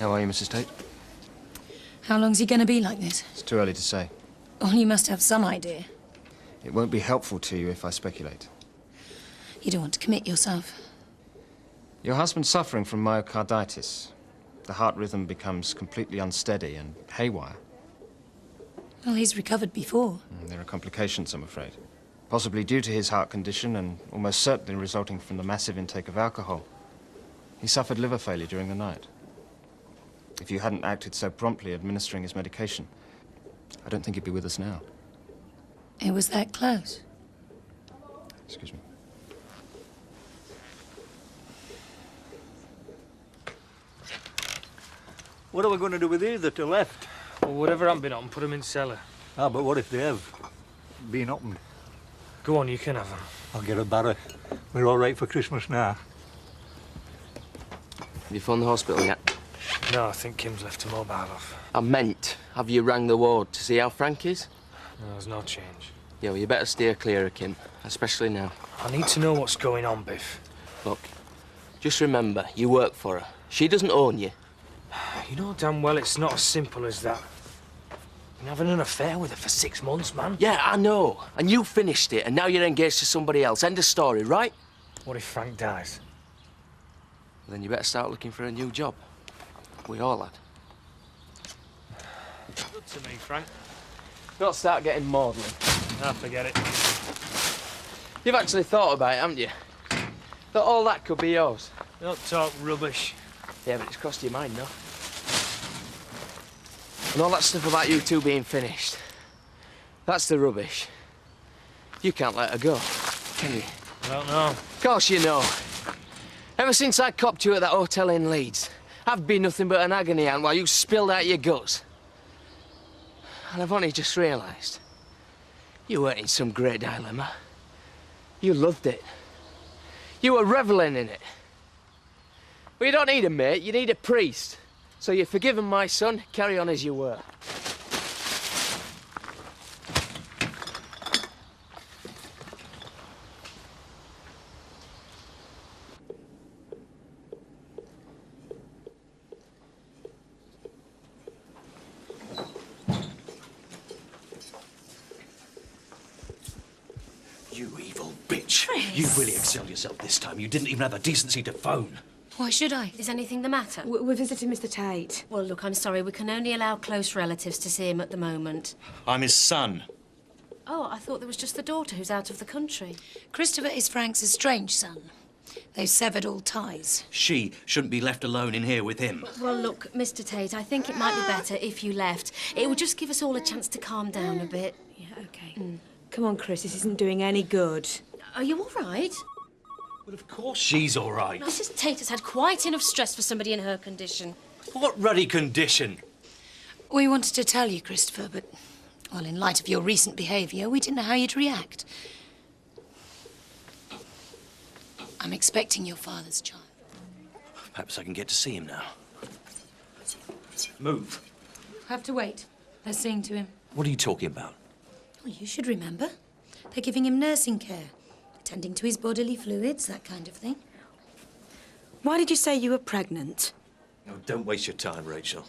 How are you, Mrs. Tate? How long's he going to be like this? It's too early to say. Well, you must have some idea. It won't be helpful to you if I speculate. You don't want to commit yourself. Your husband's suffering from myocarditis. The heart rhythm becomes completely unsteady and haywire. Well, he's recovered before. There are complications, I'm afraid. Possibly due to his heart condition and almost certainly resulting from the massive intake of alcohol. He suffered liver failure during the night. If you hadn't acted so promptly administering his medication, I don't think he'd be with us now. It was that close. Excuse me. What are we going to do with these that are left? Well, whatever haven't been on, put them in cellar. Ah, but what if they have been opened? Go on, you can have them. I'll get a barrow. We're all right for Christmas now. Have you phoned the hospital yet? No, I think Kim's left a mobile off. I meant, have you rang the ward to see how Frank is? No, there's no change. Yeah, well, you better steer clear of Kim, especially now. I need to know what's going on, Biff. Look, just remember, you work for her. She doesn't own you. You know damn well it's not as simple as that. Been having an affair with her for 6 months, man. Yeah, I know. And you finished it, and now you're engaged to somebody else. End of story, right? What if Frank dies? Then you better start looking for a new job. We all had. Good to me, Frank. Don't start getting maudlin. Ah, forget it. You've actually thought about it, haven't you? That all that could be yours. Don't talk rubbish. Yeah, but it's crossed your mind, no? And all that stuff about you two being finished. That's the rubbish. You can't let her go, can you? I don't know. Of course you know. Ever since I copped you at that hotel in Leeds, I've been nothing but an agony aunt while you spilled out your guts. And I've only just realised you weren't in some great dilemma. You loved it. You were revelling in it. But you don't need a mate, you need a priest. So you're forgiven, my son. Carry on as you were. You evil bitch. You really excelled yourself this time. You didn't even have the decency to phone. Why should I? Is anything the matter? We're visiting Mr. Tate. Well, look, I'm sorry. We can only allow close relatives to see him at the moment. I'm his son. Oh, I thought there was just the daughter who's out of the country. Christopher is Frank's estranged son. They've severed all ties. She shouldn't be left alone in here with him. Well, look, Mr. Tate, I think it might be better if you left. It would just give us all a chance to calm down a bit. Yeah, OK. Come on, Chris, this isn't doing any good. Are you all right? Well, of course she's all right. Mrs. Tate has had quite enough stress for somebody in her condition. What ruddy condition? We wanted to tell you, Christopher, but, well, in light of your recent behaviour, we didn't know how you'd react. I'm expecting your father's child. Perhaps I can get to see him now. Move. Have to wait. They're seeing to him. What are you talking about? Well, you should remember. They're giving him nursing care, attending to his bodily fluids, that kind of thing. Why did you say you were pregnant? No, don't waste your time, Rachel.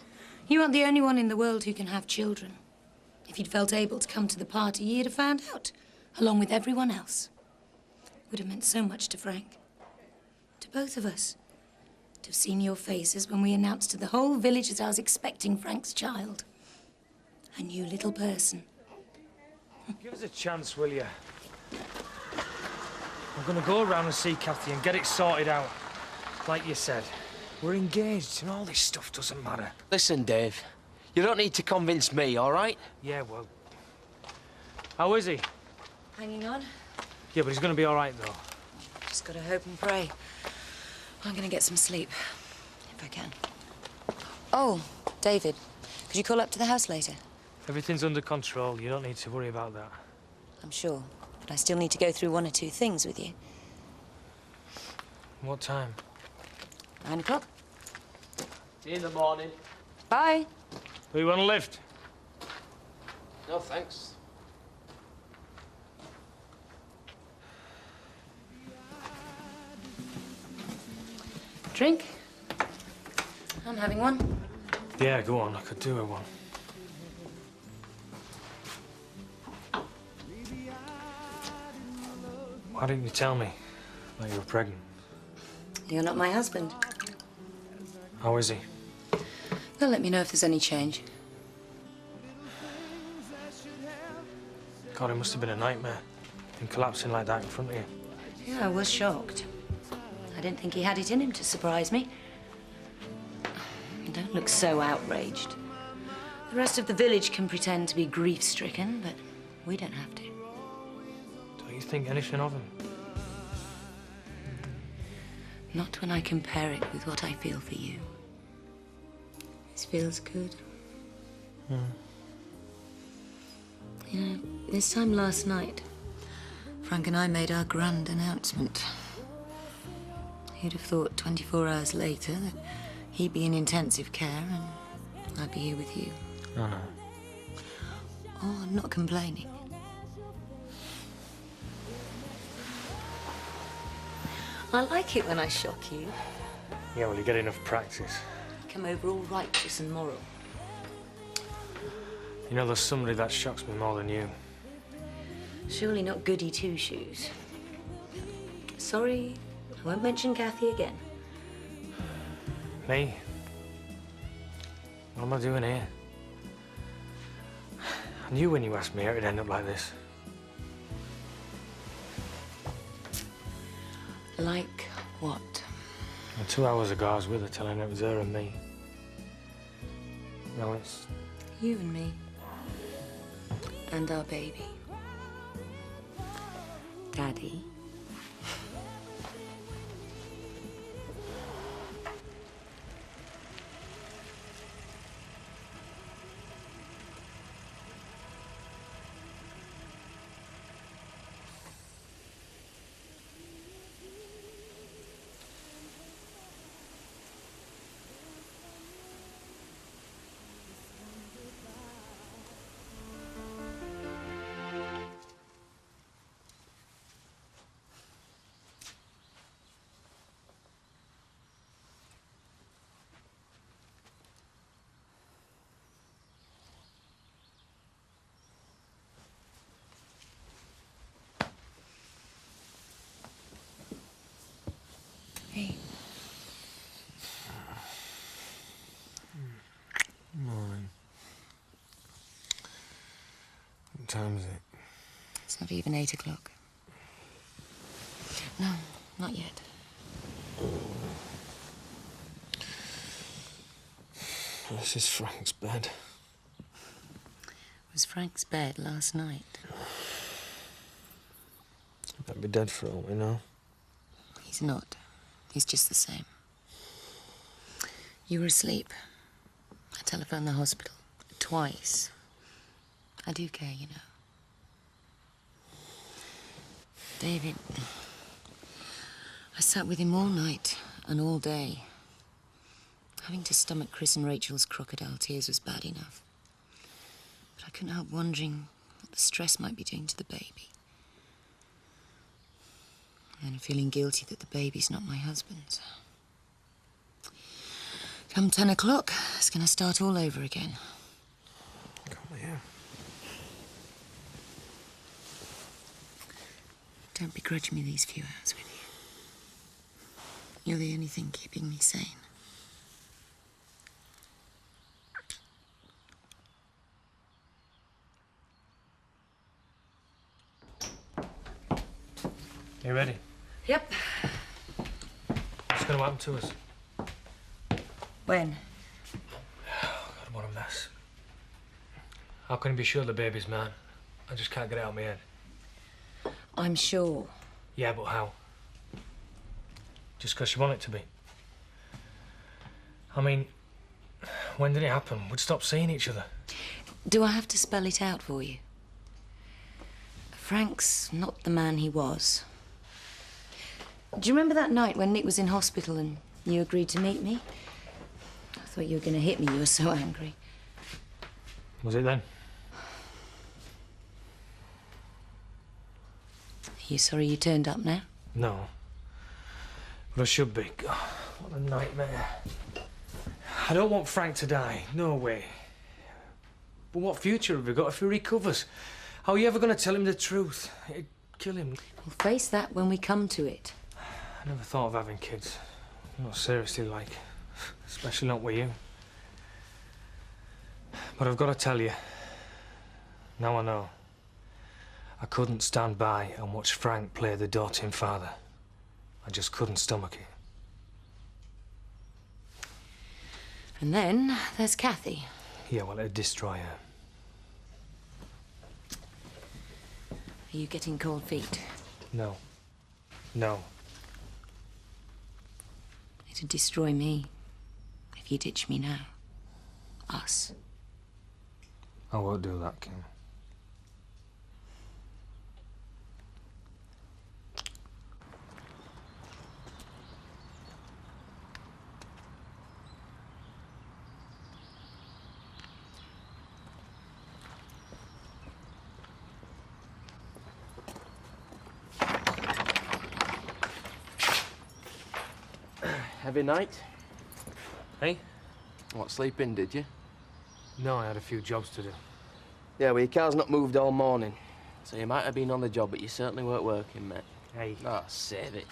You aren't the only one in the world who can have children. If you'd felt able to come to the party, you'd have found out, along with everyone else. Would have meant so much to Frank. To both of us. To have seen your faces when we announced to the whole village that I was expecting Frank's child. A new little person. Give us a chance, will you? I'm gonna go around and see Kathy and get it sorted out. Like you said, we're engaged and all this stuff doesn't matter. Listen, Dave, you don't need to convince me, all right? Yeah, well... How is he? Hanging on. Yeah, but he's gonna be all right, though. Just gotta hope and pray. I'm gonna get some sleep, if I can. Oh, David, could you call up to the house later? Everything's under control. You don't need to worry about that. I'm sure, but I still need to go through one or two things with you. What time? 9 o'clock. See you in the morning. Bye. Do you want a lift? No, thanks. Drink? I'm having one. Yeah, go on. I could do with one. Why didn't you tell me that you were pregnant? You're not my husband. How is he? They'll let me know if there's any change. God, it must have been a nightmare. Him collapsing like that in front of you. Yeah, I was shocked. I didn't think he had it in him to surprise me. You don't look so outraged. The rest of the village can pretend to be grief-stricken, but we don't have to. Don't you think anything of him? Not when I compare it with what I feel for you. This feels good. You know, this time last night, Frank and I made our grand announcement. Who'd have thought 24 hours later that he'd be in intensive care and I'd be here with you. No, no. Oh, I'm not complaining. I like it when I shock you. Yeah, well, you get enough practice. You come over all righteous and moral. You know, there's somebody that shocks me more than you. Surely not goody two-shoes. Sorry, I won't mention Kathy again. Me? What am I doing here? I knew when you asked me it'd end up like this. Like what? And 2 hours ago, I was with her telling her it was her and me. Now it's... You and me. And our baby. Daddy. Hey. Morning. What time is it? It's not even 8 o'clock. No, not yet. This is Frank's bed. It was Frank's bed last night. He might be dead for all we know. He's not. He's just the same. You were asleep. I telephoned the hospital twice. I do care, you know. David, I sat with him all night and all day. Having to stomach Chris and Rachel's crocodile tears was bad enough. But I couldn't help wondering what the stress might be doing to the baby. And then feeling guilty that the baby's not my husband's. Come 10 o'clock, it's gonna start all over again. Come here. Don't begrudge me these few hours with you. You're the only thing keeping me sane. You ready? Yep. What's going to happen to us? When? God, what a mess. How can you be sure the baby's mine? I just can't get it out of my head. I'm sure. Yeah, but how? Just because you want it to be? I mean, when did it happen? We'd stopped seeing each other. Do I have to spell it out for you? Frank's not the man he was. Do you remember that night when Nick was in hospital and you agreed to meet me? I thought you were going to hit me. You were so angry. Was it then? Are you sorry you turned up now? No. But I should be. God, what a nightmare. I don't want Frank to die. No way. But what future have we got if he recovers? How are you ever going to tell him the truth? It'd kill him. We'll face that when we come to it. I never thought of having kids. Not seriously, like. Especially not with you. But I've got to tell you. Now I know. I couldn't stand by and watch Frank play the doting father. I just couldn't stomach it. And then there's Kathy. Yeah, well, it'd destroy her. Are you getting cold feet? No. No. It'd destroy me if you ditch me now. Us. I won't do that, Kim. Heavy night? Hey? What, sleep in, did you? No, I had a few jobs to do. Yeah, well, your car's not moved all morning. So you might have been on the job, but you certainly weren't working, mate. Hey. Oh, save it.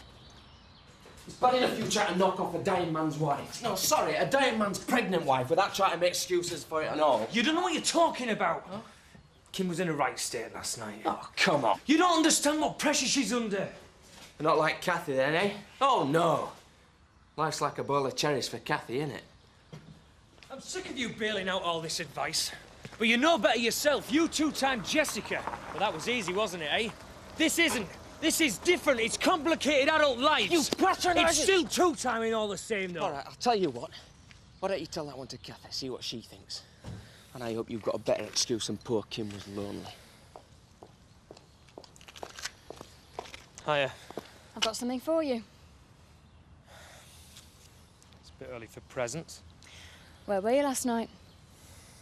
It's bad enough you try to knock off a dying man's wife. No, sorry, a dying man's pregnant wife without trying to make excuses for it and all. You don't know what you're talking about. Huh? Kim was in a right state last night. Oh, come on. You don't understand what pressure she's under. Not like Kathy then, eh? Oh, no. Life's like a bowl of cherries for Kathy, innit? I'm sick of you bailing out all this advice. But you know better yourself. You two-time Jessica. Well, that was easy, wasn't it, eh? This isn't. This is different. It's complicated adult life. You patronising... It's still two-timing all the same, though. All right, I'll tell you what. Why don't you tell that one to Kathy, see what she thinks. And I hope you've got a better excuse than poor Kim was lonely. Hiya. I've got something for you. It's a bit early for presents. Where were you last night?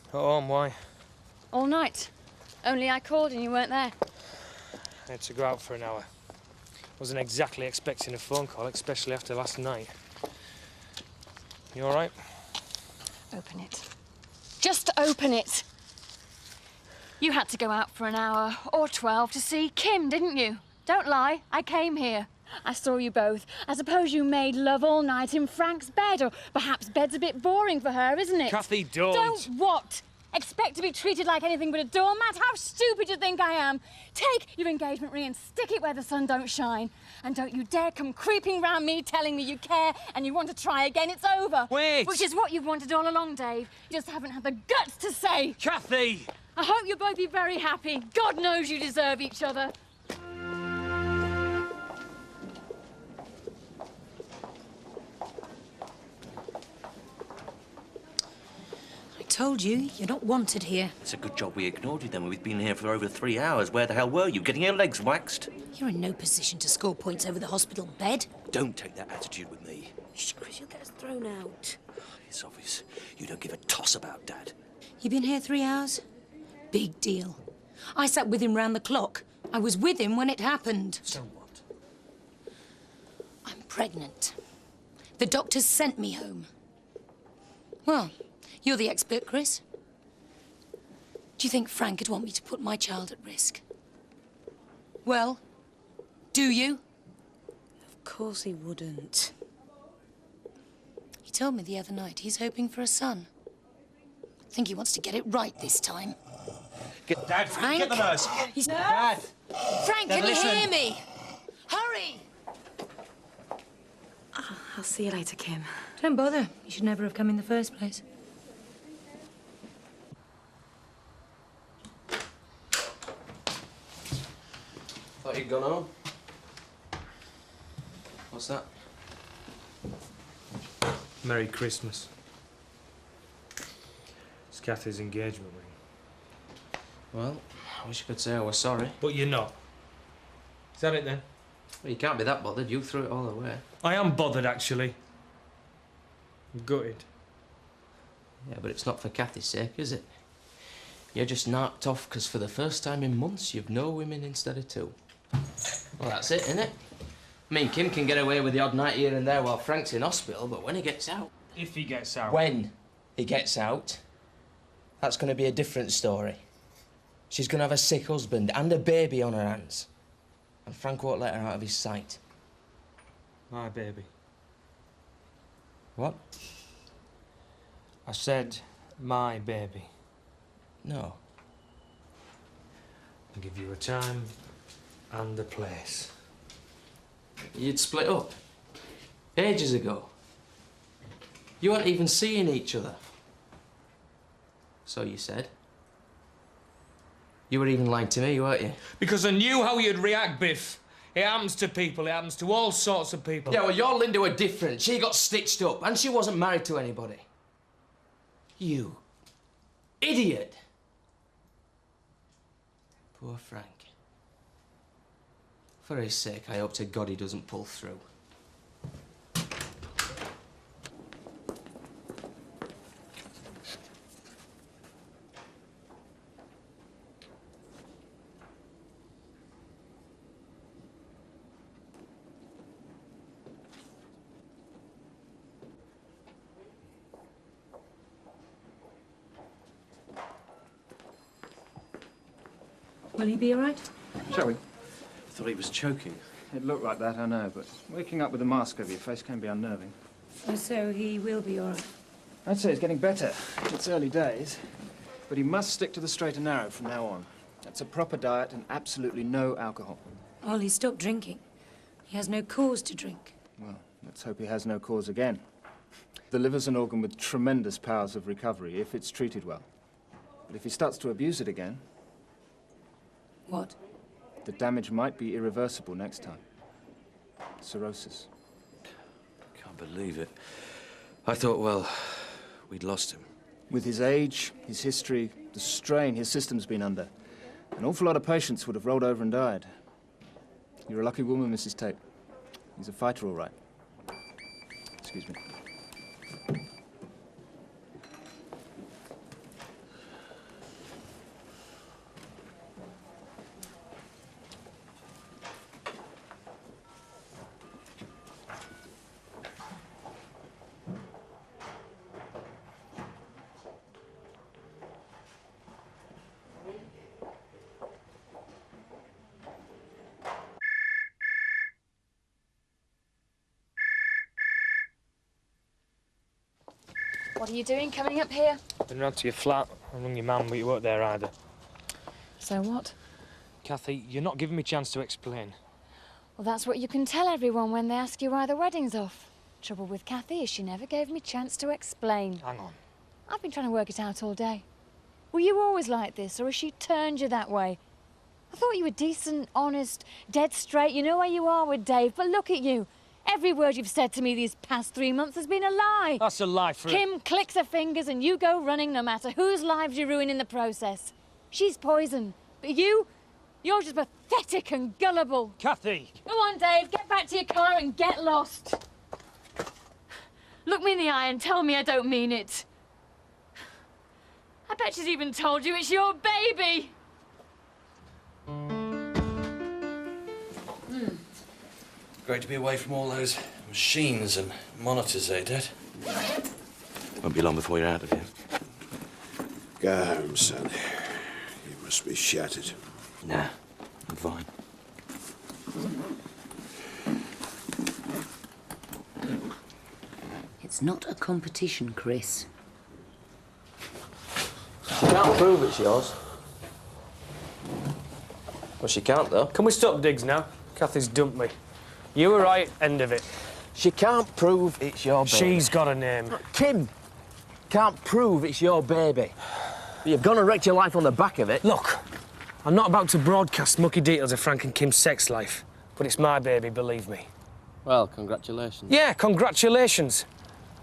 At home, why? All night. Only I called and you weren't there. I had to go out for an hour. Wasn't exactly expecting a phone call, especially after last night. You all right? Open it. Just open it! You had to go out for an hour or 12 to see Kim, didn't you? Don't lie, I came here. I saw you both. I suppose you made love all night in Frank's bed, or perhaps bed's a bit boring for her, isn't it? Kathy, don't! Don't what? Expect to be treated like anything but a doormat? How stupid do you think I am? Take your engagement ring and stick it where the sun don't shine. And don't you dare come creeping round me telling me you care and you want to try again. It's over. Wait! Which is what you've wanted all along, Dave. You just haven't had the guts to say. Kathy! I hope you'll both be very happy. God knows you deserve each other. I told you, you're not wanted here. It's a good job we ignored you then. We've been here for over 3 hours. Where the hell were you? Getting your legs waxed? You're in no position to score points over the hospital bed. Don't take that attitude with me. Shh, Chris, you'll get us thrown out. It's obvious. You don't give a toss about Dad. You've been here 3 hours? Big deal. I sat with him round the clock. I was with him when it happened. So what? I'm pregnant. The doctors sent me home. Well, you're the expert, Chris. Do you think Frank would want me to put my child at risk? Well, do you? Of course he wouldn't. He told me the other night he's hoping for a son. I think he wants to get it right this time. Dad, Frank? get the nurse. He's... Dad! Frank, Dad, can listen. you hear me? Hurry! I'll see you later, Kim. Don't bother. You should never have come in the first place. Thought you'd gone home. What's that? Merry Christmas. It's Kathy's engagement ring. Well, I wish I could say I was sorry. But you're not. Is that it, then? Well, you can't be that bothered. You threw it all away. I am bothered, actually. I'm gutted. Yeah, but it's not for Kathy's sake, is it? You're just knocked off because for the first time in months, you've no women instead of two. Well, that's it, innit? I mean, Kim can get away with the odd night here and there while Frank's in hospital, but when he gets out... If he gets out. When? He gets out. That's going to be a different story. She's going to have a sick husband and a baby on her hands. And Frank won't let her out of his sight. My baby. What? I said, my baby. No. I'll give you a time and a place. You'd split up. Ages ago. You weren't even seeing each other. So you said. You were even lying to me, weren't you? Because I knew how you'd react, Biff. It happens to people. It happens to all sorts of people. Yeah, well, your Linda were different. She got stitched up, and she wasn't married to anybody. You. Idiot. Poor Frank. For his sake, I hope to God he doesn't pull through. Will he be all right? Shall we? I thought he was choking. It looked like that, I know, but waking up with a mask over your face can be unnerving. Oh, so he will be all right. I'd say he's getting better. It's early days. But he must stick to the straight and narrow from now on. That's a proper diet and absolutely no alcohol. Ollie stopped drinking. He has no cause to drink. Well, let's hope he has no cause again. The liver's an organ with tremendous powers of recovery if it's treated well. But if he starts to abuse it again, What? the damage might be irreversible next time. Cirrhosis. Can't believe it. I thought, well, we'd lost him. With his age, his history, the strain his system's been under, an awful lot of patients would have rolled over and died. You're a lucky woman, Mrs. Tate. He's a fighter, all right. Excuse me. What are you doing coming up here? Been round to your flat. I rung your mum, but you weren't there either. So what? Kathy, you're not giving me a chance to explain. Well, that's what you can tell everyone when they ask you why the wedding's off. Trouble with Kathy is she never gave me a chance to explain. Hang on. I've been trying to work it out all day. Were you always like this, or has she turned you that way? I thought you were decent, honest, dead straight. You know where you are with Dave, but look at you. Every word you've said to me these past 3 months has been a lie. That's a lie for Kim clicks her fingers and you go running no matter whose lives you ruin in the process. She's poison, but you're just pathetic and gullible. Kathy! Go on, Dave, get back to your car and get lost. Look me in the eye and tell me I don't mean it. I bet she's even told you it's your baby. Great to be away from all those machines and monitors, eh, Dad? Won't be long before you're out of here. Go home, son. You must be shattered. Nah, I'm fine. It's not a competition, Chris. She can't prove it's yours. Well, she can't, though. Can we stop digs now? Kathy's dumped me. You were right, end of it. She can't prove it's your baby. She's got a name. Kim can't prove it's your baby. You've gone and wrecked your life on the back of it. Look, I'm not about to broadcast mucky details of Frank and Kim's sex life, but it's my baby, believe me. Well, congratulations. Yeah, congratulations.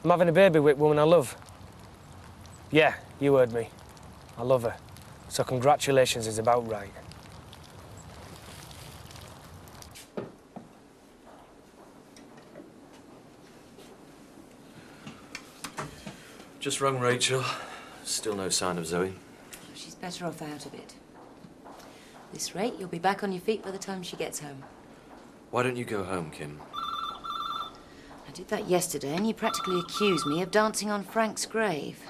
I'm having a baby with a woman I love. Yeah, you heard me. I love her. So congratulations is about right. Just rung Rachel. Still no sign of Zoe. She's better off out of it. At this rate, you'll be back on your feet by the time she gets home. Why don't you go home, Kim? I did that yesterday, and you practically accused me of dancing on Frank's grave.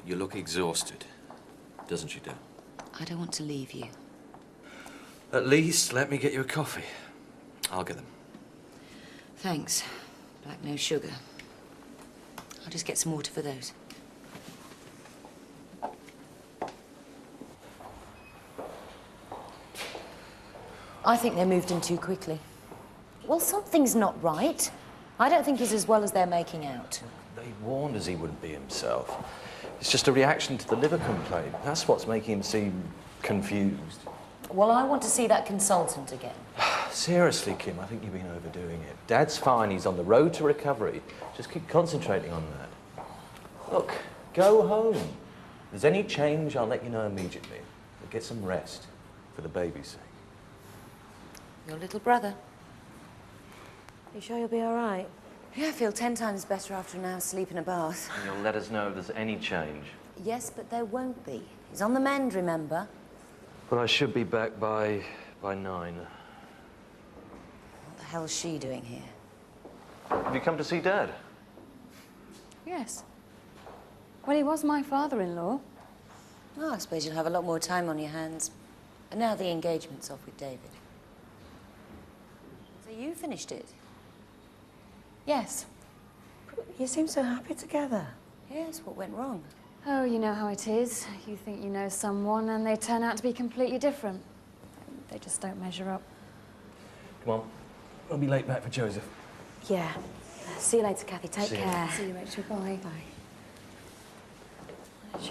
You look exhausted, doesn't she, Dad? I don't want to leave you. At least let me get you a coffee. I'll get them. Thanks. Black, no sugar. I'll just get some water for those. I think they moved him too quickly. Well, something's not right. I don't think he's as well as they're making out. They warned us he wouldn't be himself. It's just a reaction to the liver complaint. That's what's making him seem confused. Well, I want to see that consultant again. Seriously, Kim, I think you've been overdoing it. Dad's fine. He's on the road to recovery. Just keep concentrating on that. Look, go home. If there's any change, I'll let you know immediately. But get some rest for the baby's sake. Your little brother. You sure you'll be all right? Yeah, I feel 10 times better after an hour's sleep in a bath. And you'll let us know if there's any change. Yes, but there won't be. He's on the mend, remember? Well, I should be back by 9. What the hell's she doing here? Have you come to see Dad? Yes. Well, he was my father-in-law. Oh, I suppose you'll have a lot more time on your hands. And now the engagement's off with David. So you finished it? Yes. You seem so happy together. Yes, what went wrong? Oh, you know how it is. You think you know someone and they turn out to be completely different. They just don't measure up. Come on. I'll be late back for Joseph. Yeah. See you later, Kathy. Take See you. care. See you, Rachel. Bye. Bye.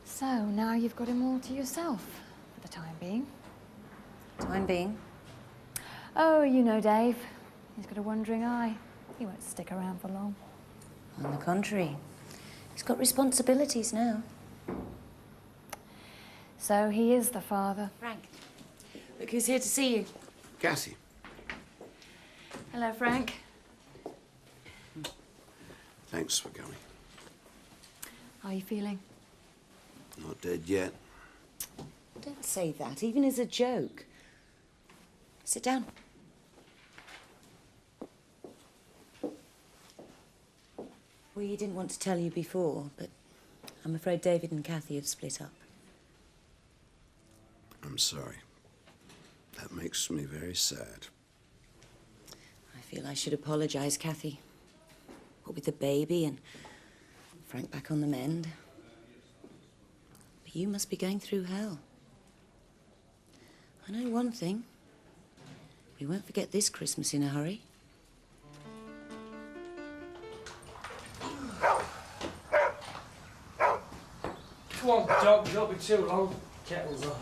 So, now you've got him all to yourself, for the time being. Time being? Oh, you know Dave. He's got a wandering eye. He won't stick around for long. On the contrary. He's got responsibilities now. So he is the father. Frank, look who's here to see you. Cassie. Hello, Frank. Thanks for coming. How are you feeling? Not dead yet. Don't say that, even as a joke. Sit down. We didn't want to tell you before, but I'm afraid David and Kathy have split up. I'm sorry. That makes me very sad. I feel I should apologize, Kathy. What with the baby and Frank back on the mend. But you must be going through hell. I know one thing. We won't forget this Christmas in a hurry. Come on, dog, don't be too long. Kettle's on.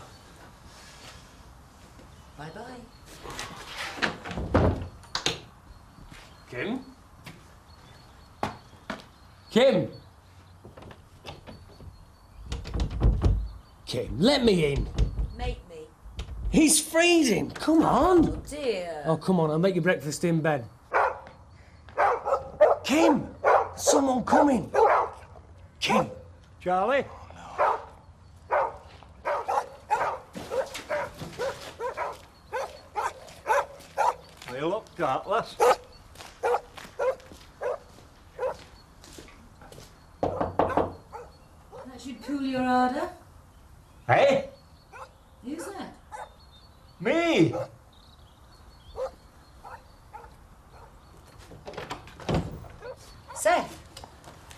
Bye-bye. Kim? Kim? Kim, let me in. Make me. He's freezing. Come on. Oh, dear. Oh, come on, I'll make you breakfast in bed. Kim! Someone coming. Kim! Charlie? Are you locked out, lass? That should cool your ardour. Hey? Who's that? Me? Seth.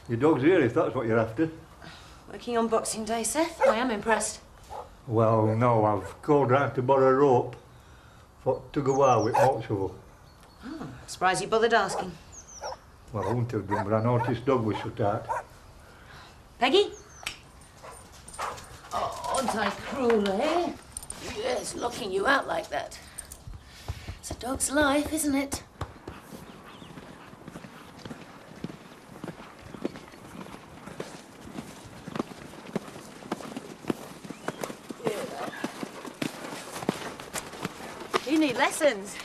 Your dog's here, if that's what you're after. Working on Boxing Day, Seth. I am impressed. Well, no, I've called round to borrow a rope to go out with Moxwell. Oh, surprised you bothered asking. Well, I wouldn't have done, but I noticed dog was shut out. Peggy? Oh, aren't I cruel, eh? Yes, locking you out like that. It's a dog's life, isn't it? You need lessons.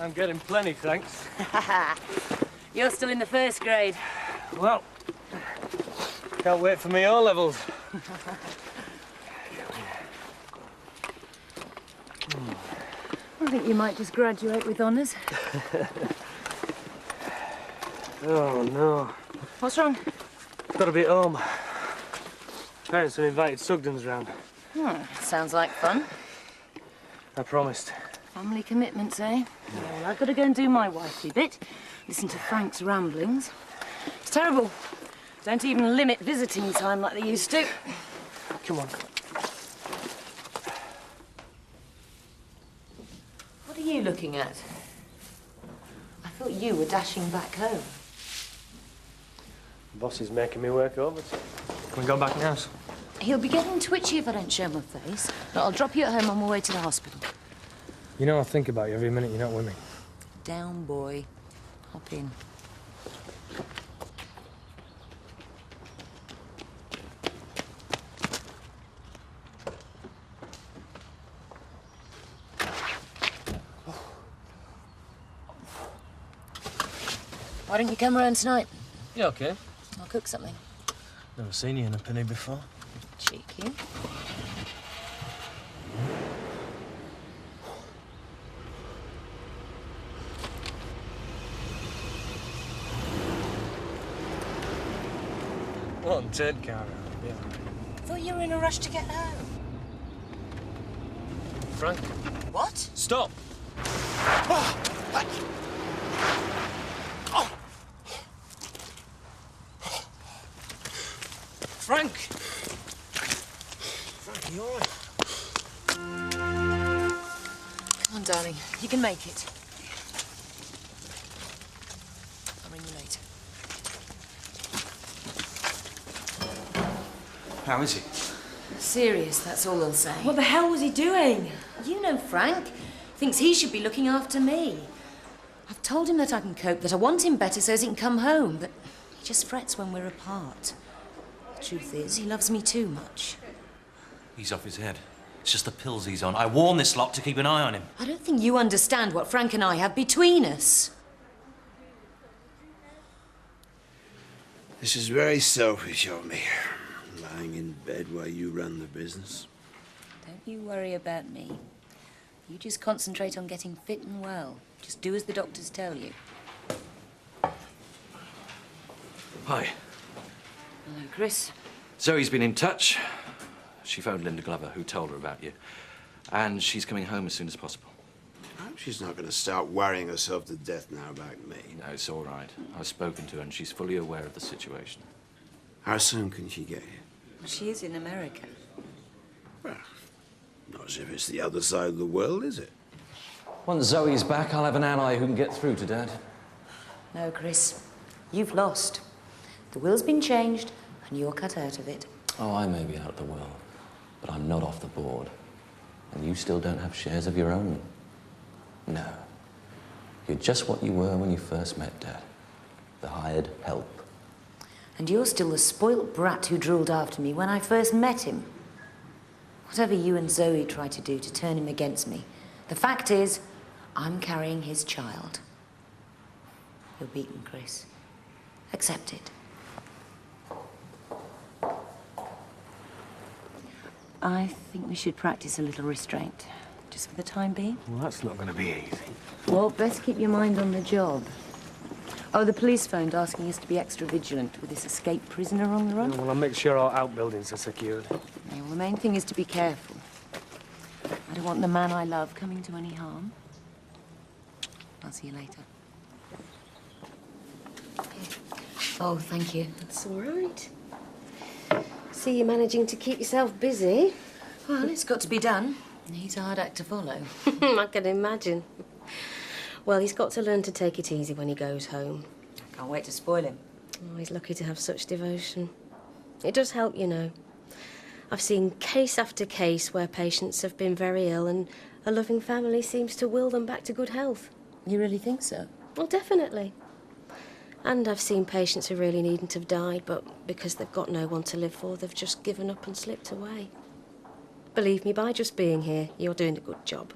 I'm getting plenty, thanks. You're still in the first grade. Well, can't wait for me O-levels. I think you might just graduate with honours. Oh, no. What's wrong? Got to be at home. Parents have invited Sugdens round. Sounds like fun. I promised. Family commitments, eh? Well, I've got to go and do my wifely bit. Listen to Frank's ramblings. It's terrible. Don't even limit visiting time like they used to. Come on. What are you looking at? I thought you were dashing back home. The boss is making me work over. Can we go back in the house? He'll be getting twitchy if I don't show my face. But I'll drop you at home on my way to the hospital. You know I think about you every minute you're not with me. Down, boy. Hop in. Why don't you come around tonight? Yeah, okay. I'll cook something. Never seen you in a penny before. Cheeky. What a Ted car. Yeah. Thought you were in a rush to get home. Frank. What? Stop! Frank! Frank, are you all right? Come on, darling. You can make it. I'll ring you later. How is he? Serious, that's all I'll say. What the hell was he doing? You know Frank. Thinks he should be looking after me. I've told him that I can cope, that I want him better so he can come home, but he just frets when we're apart. The truth is, he loves me too much. He's off his head. It's just the pills he's on. I warned this lot to keep an eye on him. I don't think you understand what Frank and I have between us. This is very selfish of me, lying in bed while you run the business. Don't you worry about me. You just concentrate on getting fit and well. Just do as the doctors tell you. Hi. Hello, Chris. Zoe's been in touch. She phoned Linda Glover, who told her about you. And she's coming home as soon as possible. I hope she's not going to start worrying herself to death now about me. No, it's all right. I've spoken to her and she's fully aware of the situation. How soon can she get here? She is in America. Well, not as if it's the other side of the world, is it? Once Zoe's back, I'll have an ally who can get through to Dad. No, Chris. You've lost. The will's been changed, and you're cut out of it. Oh, I may be out of the will, but I'm not off the board. And you still don't have shares of your own. No. You're just what you were when you first met Dad. The hired help. And you're still the spoilt brat who drooled after me when I first met him. Whatever you and Zoe tried to do to turn him against me, the fact is, I'm carrying his child. You're beaten, Chris. Accept it. I think we should practice a little restraint, just for the time being. Well, that's not going to be easy. Well, best keep your mind on the job. Oh, the police phoned asking us to be extra vigilant with this escaped prisoner on the run. Well, I'll make sure our outbuildings are secured. Yeah, well, the main thing is to be careful. I don't want the man I love coming to any harm. I'll see you later. Oh, thank you. That's all right. See you managing to keep yourself busy. Well, it's got to be done. He's a hard act to follow. I can imagine. Well, he's got to learn to take it easy when he goes home. I can't wait to spoil him. Oh, he's lucky to have such devotion. It does help, you know. I've seen case after case where patients have been very ill and a loving family seems to will them back to good health. You really think so? Well, definitely. And I've seen patients who really needn't have died, but because they've got no one to live for, they've just given up and slipped away. Believe me, by just being here, you're doing a good job.